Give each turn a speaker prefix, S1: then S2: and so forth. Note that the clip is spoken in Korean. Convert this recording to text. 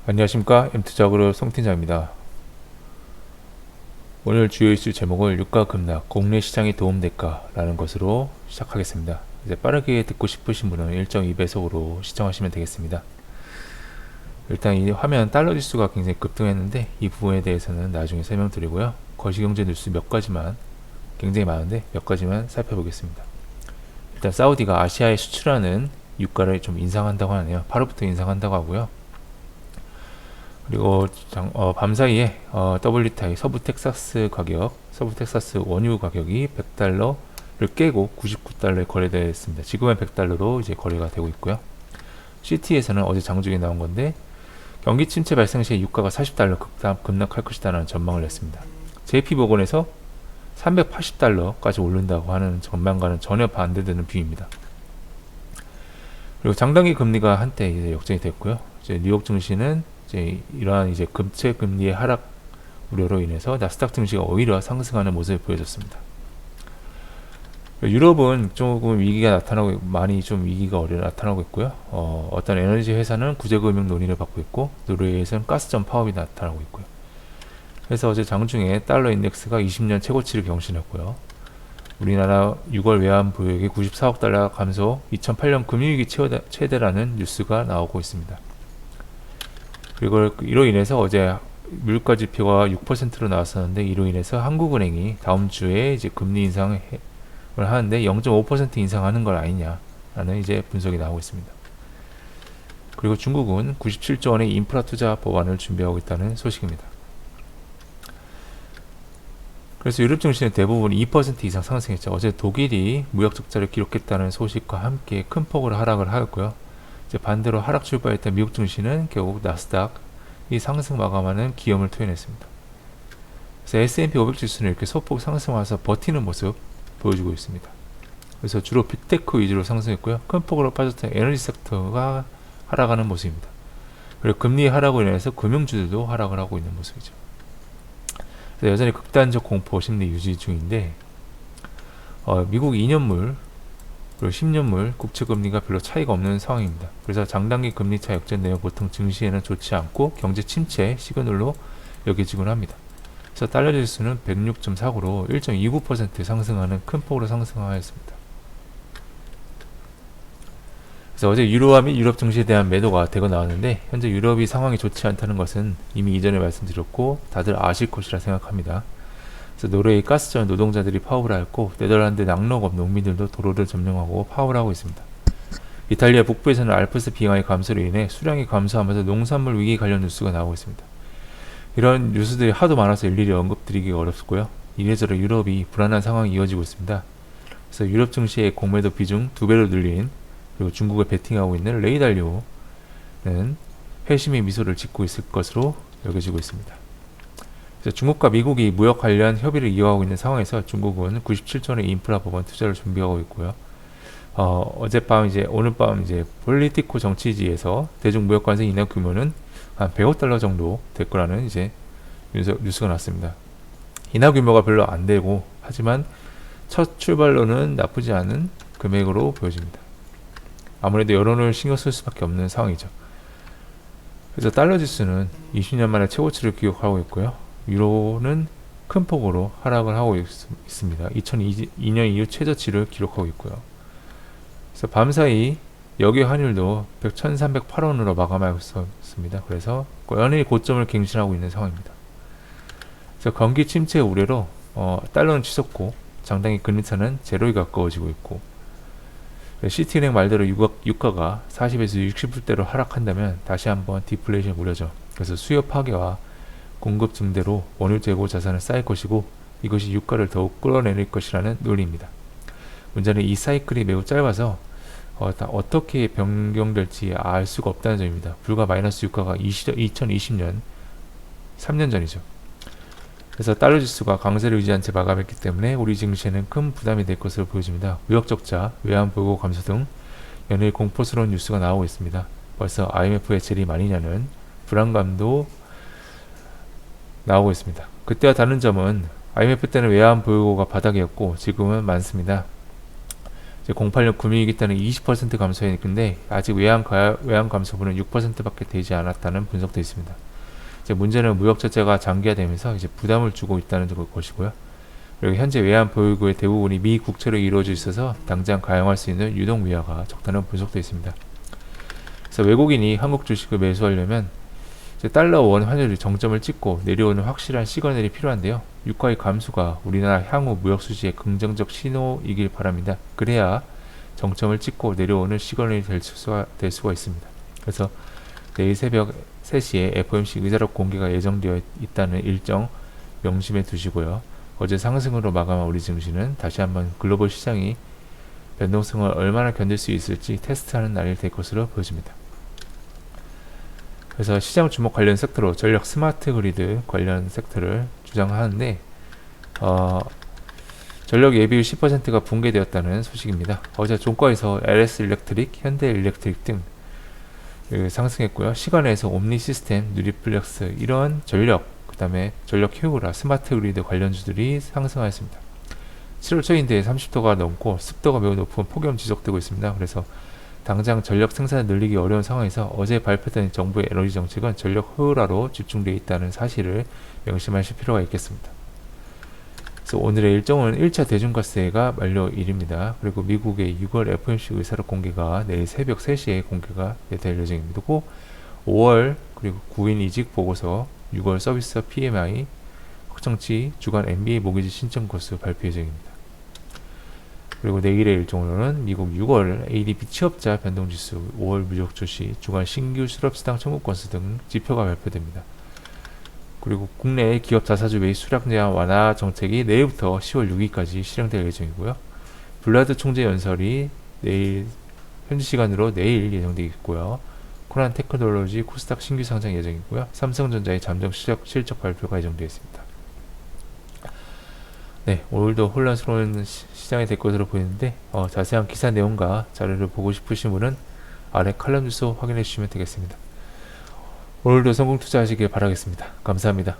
S1: 안녕하십니까, M투자그룹 송팀장입니다. 오늘 주요 이슈 제목을 유가 급락, 국내 시장이 도움될까? 라는 것으로 시작하겠습니다. 이제 빠르게 듣고 싶으신 분은 1.2배속으로 시청하시면 되겠습니다. 일단 이 화면 달러 지수가 굉장히 급등했는데 이 부분에 대해서는 나중에 설명드리고요. 거시경제 뉴스 몇 가지만, 굉장히 많은데 몇 가지만 살펴보겠습니다. 일단 사우디가 아시아에 수출하는 유가를 좀 인상한다고 하네요. 8월부터 인상한다고 하고요. 그리고 밤사이에 WTI 서부 텍사스 원유 가격이 100달러를 깨고 99달러에 거래되었습니다. 지금은 100달러로 이제 거래가 되고 있고요. CT에서는 어제 장중에 나온 건데 경기 침체 발생 시에 유가가 40달러 급락할 것이다라는 전망을 냈습니다. JP모건에서 380달러까지 오른다고 하는 전망과는 전혀 반대되는 뷰입니다. 그리고 장단기 금리가 한때 이제 역전이 됐고요. 이제 뉴욕 증시는 이러한 이제 금체 금리의 하락 우려로 인해서 나스닥 증시가 오히려 상승하는 모습을 보여줬습니다. 유럽은 조금 위기가 나타나고 나타나고 있고요. 어떤 에너지 회사는 구제금융 논의를 받고 있고 노르웨이에서는 가스전 파업이 나타나고 있고요. 그래서 어제 장중에 달러 인덱스가 20년 최고치를 경신했고요. 우리나라 6월 외환 보유액이 94억 달러 감소, 2008년 금융위기 최대라는 뉴스가 나오고 있습니다. 그리고 이로 인해서 어제 물가 지표가 6%로 나왔었는데 이로 인해서 한국은행이 다음 주에 이제 금리 인상을 하는데 0.5% 인상하는 걸 아니냐라는 이제 분석이 나오고 있습니다. 그리고 중국은 97조 원의 인프라 투자 법안을 준비하고 있다는 소식입니다. 그래서 유럽 증시는 대부분 2% 이상 상승했죠. 어제 독일이 무역 적자를 기록했다는 소식과 함께 큰 폭으로 하락을 하였고요. 이제 반대로 하락 출발했던 미국 증시는 결국 나스닥이 상승 마감하는 기염을 토해냈습니다. 그래서 S&P 500 지수는 이렇게 소폭 상승와서 버티는 모습 보여주고 있습니다. 그래서 주로 빅테크 위주로 상승했고요. 큰 폭으로 빠졌던 에너지 섹터가 하락하는 모습입니다. 그리고 금리 하락으로 인해서 금융주들도 하락을 하고 있는 모습이죠. 여전히 극단적 공포 심리 유지 중인데 미국 2년물 그리고 10년물 국채금리가 별로 차이가 없는 상황입니다. 그래서 장단기 금리차 역전되면 보통 증시에는 좋지 않고 경제 침체 시그널로 여겨지곤 합니다. 그래서 달러 지수는 106.49로 1.29% 상승하는 큰 폭으로 상승하였습니다. 그래서 어제 유로화 및 유럽 증시에 대한 매도가 대거 나왔는데 현재 유럽이 상황이 좋지 않다는 것은 이미 이전에 말씀드렸고 다들 아실 것이라 생각합니다. 그래서 노르웨이 가스전 노동자들이 파업을 하였고 네덜란드 낙농업 농민들도 도로를 점령하고 파업을 하고 있습니다. 이탈리아 북부에서는 알프스 빙하의 감소로 인해 수량이 감소하면서 농산물 위기 관련 뉴스가 나오고 있습니다. 이런 뉴스들이 하도 많아서 일일이 언급드리기가 어렵고요. 이래저래 유럽이 불안한 상황이 이어지고 있습니다. 그래서 유럽 증시의 공매도 비중 2배로 늘린 그리고 중국을 베팅하고 있는 레이달리오는 회심의 미소를 짓고 있을 것으로 여겨지고 있습니다. 그래서 중국과 미국이 무역 관련 협의를 이어가고 있는 상황에서 중국은 97조 원의 인프라 법안 투자를 준비하고 있고요. 오늘 밤 폴리티코 정치지에서 대중 무역 관세 인하 규모는 한 100억 달러 정도 될 거라는 뉴스가 났습니다. 인하 규모가 별로 안 되고 하지만 첫 출발로는 나쁘지 않은 금액으로 보여집니다. 아무래도 여론을 신경 쓸 수밖에 없는 상황이죠. 그래서 달러 지수는 20년 만에 최고치를 기록하고 있고요. 유로는 큰 폭으로 하락을 하고 있습니다. 2002년 이후 최저치를 기록하고 있고요. 그래서 밤사이 여기 환율도 1,308원으로 마감하였습니다. 그래서 연일 고점을 갱신하고 있는 상황입니다. 그래서 경기 침체 우려로 달러는 치솟고 장단기 금리차는 제로에 가까워지고 있고 시티은행 말대로 유가가 40에서 60불대로 하락한다면 다시 한번 디플레이션 우려죠. 그래서 수요 파괴와 공급 증대로 원유 재고 자산을 쌓일 것이고 이것이 유가를 더욱 끌어내릴 것이라는 논리입니다. 문제는 이 사이클이 매우 짧아서 어떻게 변경될지 알 수가 없다는 점입니다. 불과 마이너스 유가가 2020년 3년 전이죠. 그래서 달러 지수가 강세를 유지한 채 마감했기 때문에 우리 증시에는 큰 부담이 될 것으로 보여집니다. 무역 적자, 외환 보고 감소 등 연일 공포스러운 뉴스가 나오고 있습니다. 벌써 IMF의 재림 아니냐는 불안감도 나오고 있습니다. 그때와 다른 점은 IMF 때는 외환 보유고가 바닥이었고 지금은 많습니다. 이제 08년 금융위기 때는 20% 감소했는데 아직 외환 감소분은 6%밖에 되지 않았다는 분석도 있습니다. 이제 문제는 무역 적자가 장기화되면서 이제 부담을 주고 있다는 것이고요. 그리고 현재 외환 보유고의 대부분이 미 국채로 이루어져 있어서 당장 가용할 수 있는 유동 위화가 적다는 분석도 있습니다. 그래서 외국인이 한국 주식을 매수하려면 이제 달러 원 환율이 정점을 찍고 내려오는 확실한 시그널이 필요한데요. 유가의 감소가 우리나라 향후 무역 수지의 긍정적 신호이길 바랍니다. 그래야 정점을 찍고 내려오는 시그널이 될 수가 있습니다. 그래서 내일 새벽 3시에 FOMC 의사록 공개가 예정되어 있다는 일정 명심해 두시고요. 어제 상승으로 마감한 우리 증시는 다시 한번 글로벌 시장이 변동성을 얼마나 견딜 수 있을지 테스트하는 날이 될 것으로 보여집니다. 그래서 시장 주목 관련 섹터로 전력 스마트 그리드 관련 섹터를 주장하는데 전력 예비율 10%가 붕괴되었다는 소식입니다. 어제 종가에서 LS 일렉트릭, 현대 일렉트릭 등 상승했고요. 시간에서 옴니 시스템, 누리플렉스 이런 전력, 그 다음에 전력 효율화, 스마트 그리드 관련주들이 상승하였습니다. 7월 초인데 30도가 넘고 습도가 매우 높은 폭염 지속되고 있습니다. 그래서 당장 전력 생산을 늘리기 어려운 상황에서 어제 발표된 정부의 에너지 정책은 전력 효율화로 집중되어 있다는 사실을 명심하실 필요가 있겠습니다. 그래서 오늘의 일정은 1차 대중가스가 만료일입니다. 그리고 미국의 6월 FOMC 의사록 공개가 내일 새벽 3시에 공개가 될 예정입니다. 5월 그리고 9인 이직 보고서, 6월 서비스 PMI, 확정치, 주간 MBA 모기지 신청 건수 발표 예정입니다. 그리고 내일의 일정으로는 미국 6월 ADP 취업자 변동지수, 5월 무역 출시, 주간 신규 실업수당 청구 건수 등 지표가 발표됩니다. 그리고 국내 기업 자사주 매입 수량 제한 완화 정책이 내일부터 10월 6일까지 실행될 예정이고요. 블라드 총재 연설이 내일 현지 시간으로 내일 예정되어 있고요. 코난 테크놀로지 코스닥 신규 상장 예정이고요. 삼성전자의 잠정 실적 발표가 예정되어 있습니다. 네, 오늘도 혼란스러운 시장이 될 것으로 보이는데 자세한 기사 내용과 자료를 보고 싶으신 분은 아래 칼럼 주소 확인해 주시면 되겠습니다. 오늘도 성공 투자하시길 바라겠습니다. 감사합니다.